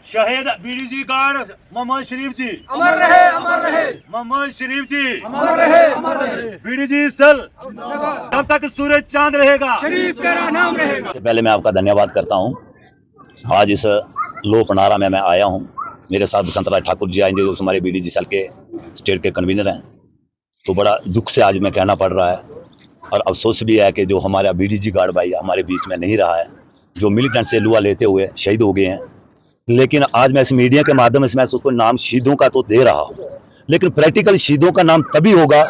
शहीद बीडीजी गार्ड मोहम्मद शरीफ जी अमर रहे, अमर रहे। मोहम्मद शरीफ जी अमर रहे, अमर रहे। बीडीजी सल जब तक सूरज चांद रहेगा शरीफ तेरा नाम रहेगा। पहले मैं आपका धन्यवाद करता हूँ। आज इस लोकनारा में मैं आया हूँ। मेरे साथ बसंत राय ठाकुर जी आएंगे, जो हमारे बीडीजी सेल के स्टेट के कन्वीनर हैं। तो बड़ा दुख से आज मैं कहना पड़ रहा है और अफसोस भी है कि जो हमारा बीडीजी गार्ड भाई हमारे बीच में नहीं रहा है, जो मिलिटेंट से लुआ लेते हुए शहीद हो गए हैं। लेकिन आज मैं इस मीडिया के माध्यम से मैं उसको नाम शहीदों का तो दे रहा हूँ, लेकिन प्रैक्टिकल शहीदों का नाम तभी होगा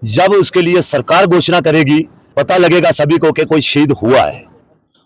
जब उसके लिए सरकार घोषणा करेगी, पता लगेगा सभी को कि कोई शहीद हुआ है।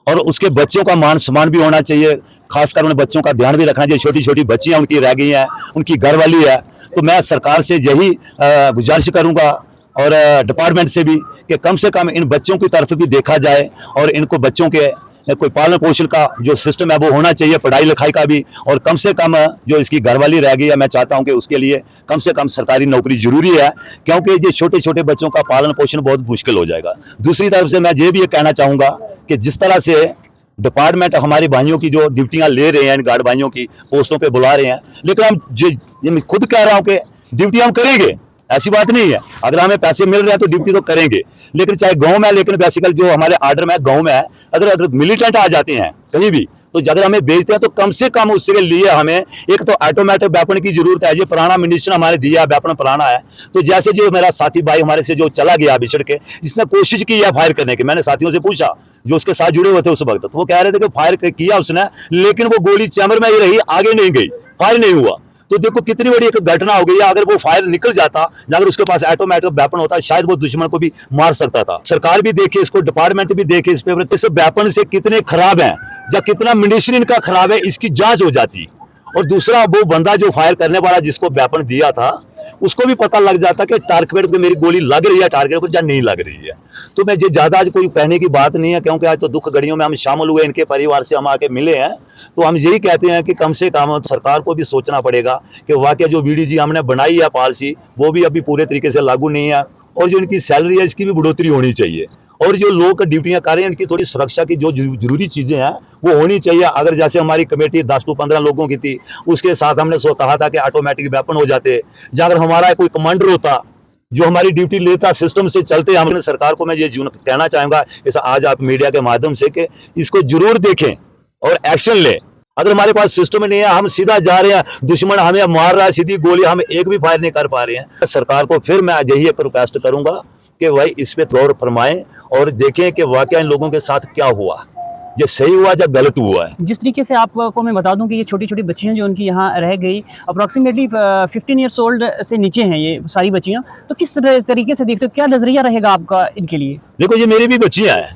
और उसके बच्चों का मान सम्मान भी होना चाहिए, खासकर उन बच्चों का ध्यान भी रखना चाहिए। छोटी छोटी बच्चियां उनकी रह गई हैं, उनकी घरवाली है। तो मैं सरकार से यही गुजारिश करूंगा और डिपार्टमेंट से भी कि कम से कम इन बच्चों की तरफ भी देखा जाए और इनको बच्चों के कोई पालन पोषण का जो सिस्टम है वो होना चाहिए, पढ़ाई लिखाई का भी। और कम से कम जो इसकी घरवाली रह गई है, मैं चाहता हूं कि उसके लिए कम से कम सरकारी नौकरी जरूरी है, क्योंकि ये छोटे छोटे बच्चों का पालन पोषण बहुत मुश्किल हो जाएगा। दूसरी तरफ से मैं ये भी कहना चाहूँगा कि जिस तरह से डिपार्टमेंट हमारे भाइयों की जो ड्यूटियाँ ले रहे हैं, इन गार्ड भाइयों की पोस्टों पर बुला रहे हैं, लेकिन हम खुद कह रहा हूँ कि ड्यूटी हम करेंगे, ऐसी बात नहीं है। अगर हमें पैसे मिल रहे हैं तो ड्यूटी तो करेंगे, लेकिन चाहे गांव में है, लेकिन बेसिकल जो हमारे आर्डर में गांव में है, अगर मिलिटेंट आ जाते हैं कहीं भी, तो अगर हमें भेजते हैं तो कम से कम उसके लिए हमें एक तो ऑटोमेटिक वेपन की जरूरत है। ये पुराना मिनिस्टर हमारे दिया वेपन पुराना है। तो जैसे जो मेरा साथी भाई हमारे से जो चला गया बिछड़ के, इसने कोशिश की है फायर करने की। मैंने साथियों से पूछा जो उसके साथ जुड़े हुए थे उस वक्त, तो वो कह रहे थे कि फायर किया उसने, लेकिन वो गोली चैम्बर में ही रही, आगे नहीं गई, फायर नहीं हुआ। तो देखो कितनी बड़ी एक घटना हो गई है। अगर वो फायर निकल जाता, अगर उसके पास ऑटोमेटिक वेपन होता, शायद वो दुश्मन को भी मार सकता था। सरकार भी देखे इसको, डिपार्टमेंट भी देखे इस पेपर, इस वेपन से कितने खराब हैं या कितना मिनिस्ट्री इनका खराब है, इसकी जांच हो जाती। और दूसरा, वो बंदा जो फायर करने वाला जिसको वेपन दिया था, उसको भी पता लग जाता कि टारगेट पे मेरी गोली लग रही है, टारगेट पर या नहीं लग रही है। तो मैं ये ज्यादा आज कोई कहने की बात नहीं है, क्योंकि आज तो दुख घड़ियों में हम शामिल हुए, इनके परिवार से हम आके मिले हैं। तो हम यही कहते हैं कि कम से कम सरकार को भी सोचना पड़ेगा कि वाकई जो बीडीजी हमने बनाई है पॉलिसी, वो भी अभी पूरे तरीके से लागू नहीं है। और जो इनकी सैलरी है इसकी भी बढ़ोतरी होनी चाहिए। और जो लोग ड्यूटियां कर रहे हैं उनकी थोड़ी सुरक्षा की जो जरूरी चीजें हैं वो होनी चाहिए। अगर जैसे हमारी कमेटी 10 से 15 लोगों की थी, उसके साथ हमने कहा था कि ऑटोमेटिक वेपन हो जाते, या अगर हमारा कोई कमांडर होता जो हमारी ड्यूटी लेता, सिस्टम से चलते। हमने सरकार को मैं ये कहना चाहूंगा कि आज आप मीडिया के माध्यम से कि इसको जरूर देखें और एक्शन लें। अगर हमारे पास सिस्टम नहीं है, हम सीधा जा रहे हैं, दुश्मन हमें मार रहा है, सीधी गोली हम एक भी फायर नहीं कर पा रहे हैं। सरकार को फिर मैं यही एक रिक्वेस्ट करूंगा कि भाई इस पे गौर फरमाएं और देखें कि वाकई इन लोगों के साथ क्या हुआ, ये सही हुआ या गलत हुआ है। जिस तरीके से आपको मैं बता दूं कि ये छोटी छोटी बच्चियां जो उनकी यहाँ रह गई, अप्रॉक्सीमेटली 15 ईयर्स ओल्ड से नीचे हैं ये सारी बच्चियां, तो किस तरीके से देखते हो, क्या नजरिया रहेगा आपका इनके लिए? देखो, ये मेरी भी बच्चियां हैं,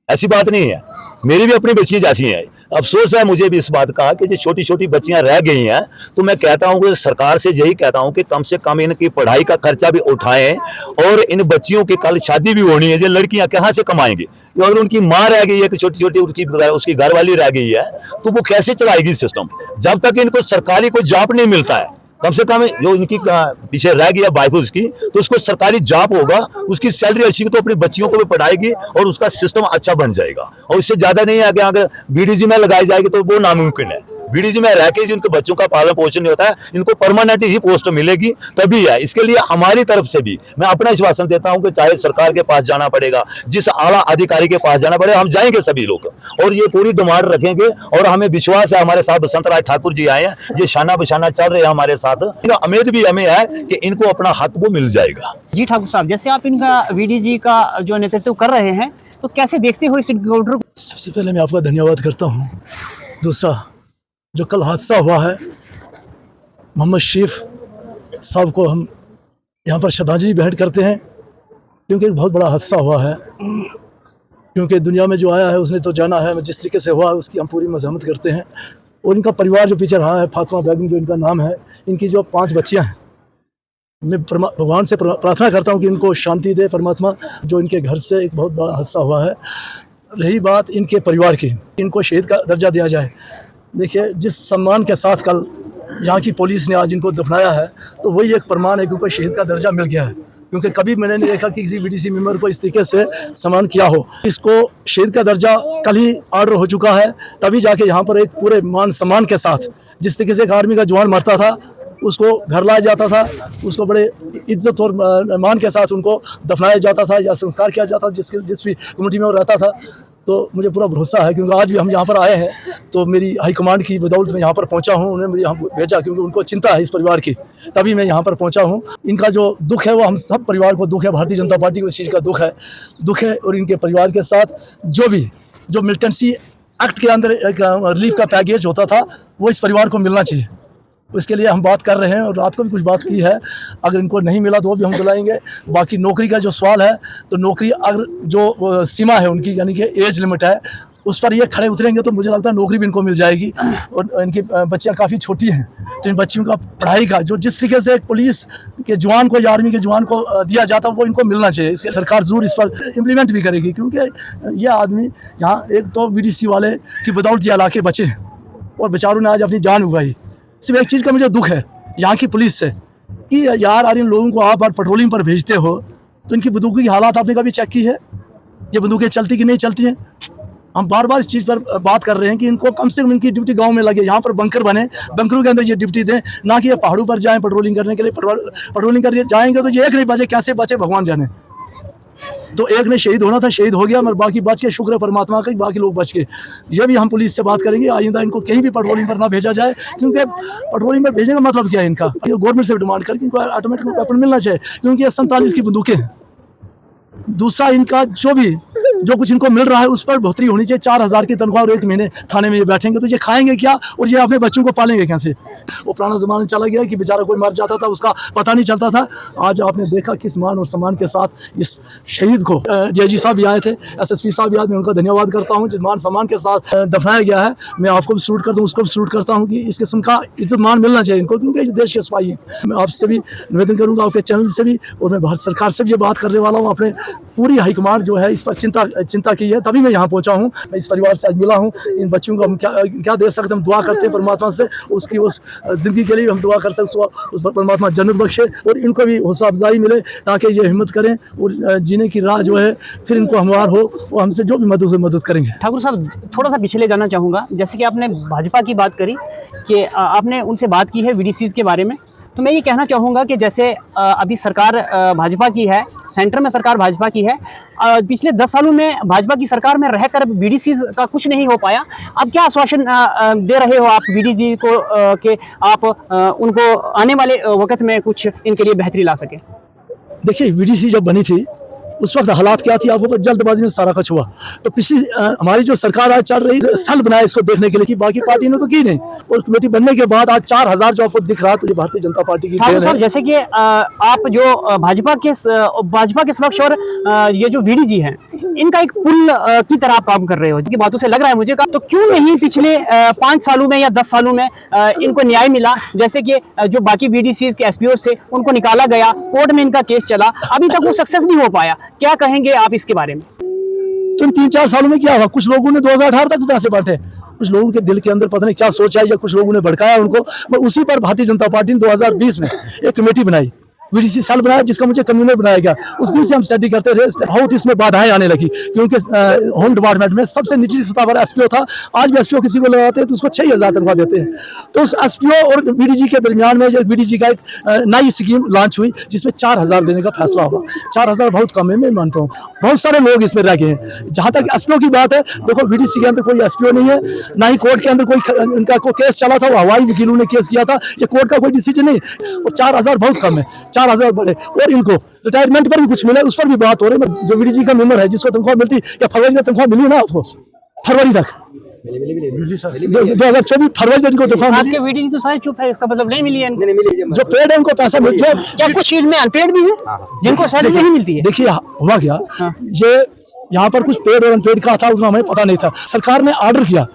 ऐसी बात नहीं है, मेरी भी अपनी बच्चियां जैसी हैं। अफसोस है मुझे भी इस बात का कि जो छोटी छोटी बच्चियां रह गई हैं। तो मैं कहता हूं कि सरकार से यही कहता हूं कि कम से कम इनकी पढ़ाई का खर्चा भी उठाएं, और इन बच्चियों की कल शादी भी होनी है। ये लड़कियां कहां से कमाएंगी? तो अगर उनकी माँ रह गई है कि छोटी छोटी उसकी घरवाली रह गई है, तो वो कैसे चलाएगी सिस्टम? जब तक इनको सरकारी कोई जॉब नहीं मिलता है, कम से कम जो इनकी पीछे रह गया वाइफ उसकी, तो उसको सरकारी जॉब होगा, उसकी सैलरी अच्छी, तो अपनी बच्चियों को भी पढ़ाएगी और उसका सिस्टम अच्छा बन जाएगा। और इससे ज्यादा नहीं है कि अगर बीडीजी में लगाई जाएगी तो वो नामुमकिन है। बीडीजी में रह के जिनके बच्चों का पालन पोषण नहीं होता है, इनको परमानेंट ही पोस्ट मिलेगी तभी है। इसके लिए हमारी तरफ से भी मैं अपना आश्वासन देता हूं कि चाहे सरकार के पास जाना पड़ेगा, जिस आला अधिकारी के पास जाना पड़ेगा, हम जाएंगे सभी लोग और ये पूरी डिमांड रखेंगे। और हमें विश्वास है, हमारे साथ बसंत राय ठाकुर जी आए हैं, ये शाना बशाना चल रहे हैं हमारे साथ। उम्मीद भी हमें है कि इनको अपना हक वो मिल जाएगा। जी ठाकुर साहब, जैसे आप इनका बीडीजी का जो नेतृत्व कर रहे हैं, तो कैसे देखते हो इस ऑर्डर को? सबसे पहले मैं आपका धन्यवाद करता हूँ। दूसरा, जो कल हादसा हुआ है, मोहम्मद शरीफ साहब को हम यहाँ पर श्रद्धांजलि भेंट करते हैं, क्योंकि एक बहुत बड़ा हादसा हुआ है। क्योंकि दुनिया में जो आया है उसने तो जाना है, जिस तरीके से हुआ उसकी हम पूरी मजम्मत करते हैं। और इनका परिवार जो पीछे रहा है, फातिमा बेगम जो इनका नाम है, इनकी जो 5 बच्चियाँ हैं, मैं भगवान से प्रार्थना करता हूँ कि इनको शांति दे परमात्मा। जो इनके घर से एक बहुत बड़ा हादसा हुआ है। रही बात इनके परिवार की, इनको शहीद का दर्जा दिया जाए। देखिए, जिस सम्मान के साथ कल यहाँ की पुलिस ने आज इनको दफनाया है, तो वही एक प्रमाण है कि उनको शहीद का दर्जा मिल गया है। क्योंकि कभी मैंने नहीं देखा कि किसी बीडीसी मेंबर को इस तरीके से सम्मान किया हो। इसको शहीद का दर्जा कल ही ऑर्डर हो चुका है, तभी जाके यहाँ पर एक पूरे मान सम्मान के साथ, जिस तरीके से एक आर्मी का जवान मरता था उसको घर लाया जाता था, उसको बड़े इज्जत और मान के साथ उनको दफनाया जाता था या संस्कार किया जाता था जिस भी कम्युनिटी में वो रहता था। तो मुझे पूरा भरोसा है, क्योंकि आज भी हम यहाँ पर आए हैं तो मेरी हाई कमांड की बदौलत मैं यहाँ पर पहुँचा हूँ। उन्होंने मुझे यहाँ भेजा क्योंकि उनको चिंता है इस परिवार की, तभी मैं यहाँ पर पहुँचा हूँ। इनका जो दुख है वो हम सब परिवार को दुख है, भारतीय जनता पार्टी को इस चीज़ का दुख है। और इनके परिवार के साथ जो मिलिटेंसी एक्ट के अंदर एक रिलीफ का पैकेज होता था वो इस परिवार को मिलना चाहिए। इसके लिए हम बात कर रहे हैं और रात को भी कुछ बात की है। अगर इनको नहीं मिला तो वो भी हम बुलाएंगे। बाकी नौकरी का जो सवाल है, तो नौकरी अगर जो सीमा है उनकी, यानी कि एज लिमिट है, उस पर ये खड़े उतरेंगे तो मुझे लगता है नौकरी भी इनको मिल जाएगी। और इनकी बच्चियाँ काफ़ी छोटी हैं, तो इन बच्चियों का पढ़ाई का जो जिस तरीके से एक पुलिस के जवान को या आर्मी के जवान को दिया जाता है वो इनको मिलना चाहिए। इसके सरकार ज़रूर इस पर इम्प्लीमेंट भी करेगी, क्योंकि ये आदमी यहाँ एक तो बीडीसी वाले की बदौलत ये इलाके बचे हैं और बेचारों ने आज अपनी जान उगाई। सिर्फ एक चीज़ का मुझे दुख है यहाँ की पुलिस से कि यार इन लोगों को आप पेट्रोलिंग पर भेजते हो तो इनकी बंदूकों की हालात आपने कभी चेक की है? ये बंदूकें चलती कि नहीं चलती हैं? हम बार बार इस चीज़ पर बात कर रहे हैं कि इनको कम से कम इनकी ड्यूटी गांव में लगे, यहाँ पर बंकर बने, बंकरों के अंदर ये ड्यूटी दें, ना कि ये पहाड़ों पर जाएं पेट्रोलिंग करने के लिए। पेट्रोलिंग करके जाएंगे तो ये एक नहीं बचे, कैसे बचे भगवान जाने। तो एक ने शहीद होना था, शहीद हो गया, मगर बाकी बच के, शुक्र है परमात्मा का, बाकी लोग बच के। ये भी हम पुलिस से बात करेंगे, आइंदा इनको कहीं भी पेट्रोलिंग पर ना भेजा जाए, क्योंकि पेट्रोलिंग पर भेजने का मतलब क्या है इनका? ये गवर्नमेंट से डिमांड करके इनको ऑटोमेटिक वेपन मिलना चाहिए, क्योंकि ये 47 की बंदूकें हैं। दूसरा, इनका जो कुछ इनको मिल रहा है उस पर बढ़ोतरी होनी चाहिए। 4000 की तनख्वाह और 1 महीने थाने में ये बैठेंगे तो ये खाएंगे क्या और ये अपने बच्चों को पालेंगे कैसे? वो पुराना ज़माना चला गया कि बेचारा कोई मर जाता था उसका पता नहीं चलता था। आज आपने देखा किस मान और सम्मान के साथ इस शहीद को डीआईजी साहब भी आए थे, एसएसपी साहब भी आए, मैं उनका धन्यवाद करता हूँ। जिस मान सम्मान के साथ दफनाया गया है, मैं आपको भी सल्यूट करता हूँ, उसको भी सल्यूट करता हूँ कि इस किस्म का इज्जत मान मिलना चाहिए इनको, क्योंकि ये देश के सिपाही हैं। मैं आपसे भी निवेदन करूँगा, आपके चैनल से भी, और मैं भारत सरकार से भी ये बात करने वाला हूँ। अपने पूरी हाईकमांड जो है इस पर चिंता की है, तभी मैं यहाँ पहुँचा हूँ। मैं इस परिवार से आज मिला हूँ। इन बच्चों को हम क्या दे सकते हैं? हम दुआ करते हैं परमात्मा से, उसकी उस ज़िंदगी के लिए हम दुआ कर सकते हैं, उस परमात्मा जन्नत बख्शे और इनको भी हौसला अफजाई मिले, ताकि ये हिम्मत करें और जीने की राह जो है फिर इनको हमवार हो, वो हमसे जो भी मदद करेंगे। ठाकुर साहब, थोड़ा सा पिछले जाना चाहूँगा। जैसे कि आपने भाजपा की बात करी कि आपने उनसे बात की है वीडीसीज़ के बारे में, तो मैं ये कहना चाहूँगा कि जैसे अभी सरकार भाजपा की है, सेंटर में सरकार भाजपा की है, पिछले 10 सालों में भाजपा की सरकार में रहकर बीडीसीज़ का कुछ नहीं हो पाया। अब क्या आश्वासन दे रहे हो आप बीडीजी को कि आप उनको आने वाले वक्त में कुछ इनके लिए बेहतरी ला सकें? देखिए, बीडीसी जब बनी थी उस वक्त हालात क्या थी, आपको जल्दबाजी में सारा कुछ हुआ। तो पिछली हमारी जो सरकार आज चल रही है, साल बनाया इसको देखने के लिए कि बाकी पार्टी ने तो की नहीं, और कमेटी बनने के बाद आज 4000 जो आपको दिख रहा है, तो ये भारतीय जनता पार्टी की देन है। जैसे कि आप जो भाजपा के समक्ष और ये जो वीडीजी हैं, इनका एक पुल की तरह आप काम कर रहे हो, जिनकी बातों से लग रहा है मुझे, तो क्यों नहीं पिछले 5 सालों में या 10 सालों में इनको न्याय मिला? जैसे कि जो बाकी वीडीसी के एसपीओ से उनको निकाला गया, कोर्ट में इनका केस चला, अभी तक वो सक्सेस नहीं हो पाया। क्या कहेंगे आप इसके बारे में? तो इन 3-4 सालों में क्या हुआ? कुछ लोगों ने 2018 तक पैसे बांटे, कुछ लोगों के दिल के अंदर पता नहीं क्या सोचा है, या कुछ लोगों ने भड़काया उनको। मैं उसी पर भारतीय जनता पार्टी ने 2020 में एक कमेटी बनाई, वीडीसी सेल बनाया, जिसका मुझे कन्वीनर बनाया गया। उस दिन से हम स्टडी करते रहे, बहुत इसमें बाधाएं आने लगी, क्योंकि होम डिपार्टमेंट में सबसे निचली सतह पर एसपीओ था। आज भी एसपीओ किसी को लगाते हैं तो उसको 6000 तनख्वाह देते हैं। तो उस एसपीओ और बीडीजी के दरमियान में जो बीडीजी का एक नई स्कीम लॉन्च हुई, जिसमें 4000 देने का फैसला हुआ। 4000 बहुत कम है, मैं मानता हूँ। बहुत सारे लोग इसमें रह गए हैं। जहाँ तक एसपीओ की बात है, देखो बीडीसी के अंदर कोई एसपीओ नहीं है, ना ही कोर्ट के अंदर कोई इनका कोई केस चला था, वो हवाई वकीलों ने केस किया था, ये कोर्ट का कोई डिसीजन नहीं। और 4000 बहुत कम है, 4000 बड़े। और इनको रिटायरमेंट पर भी कुछ मिला, उस पर भी बात हो रही है। जो बीडीजी का मेंबर है, जिसको तनख्वाह मिलती, या फरवरी का तनख्वाह मिली ना आपको, फरवरी तक 2024 फरवरी तक इनको तनख्वाह मिली। आपके वीडीजी तो सारे चुप है, इसका मतलब नहीं मिली है। जो पेड है उनको पैसा मिल, जो क्या कुछ फील्ड में अनपेड भी है जिनको सैलरी नहीं मिलती है? देखिए हुआ क्या, ये यहाँ पर कुछ पेड और अनपेड का था, उसमें हमें पता नहीं था। सरकार ने ऑर्डर किया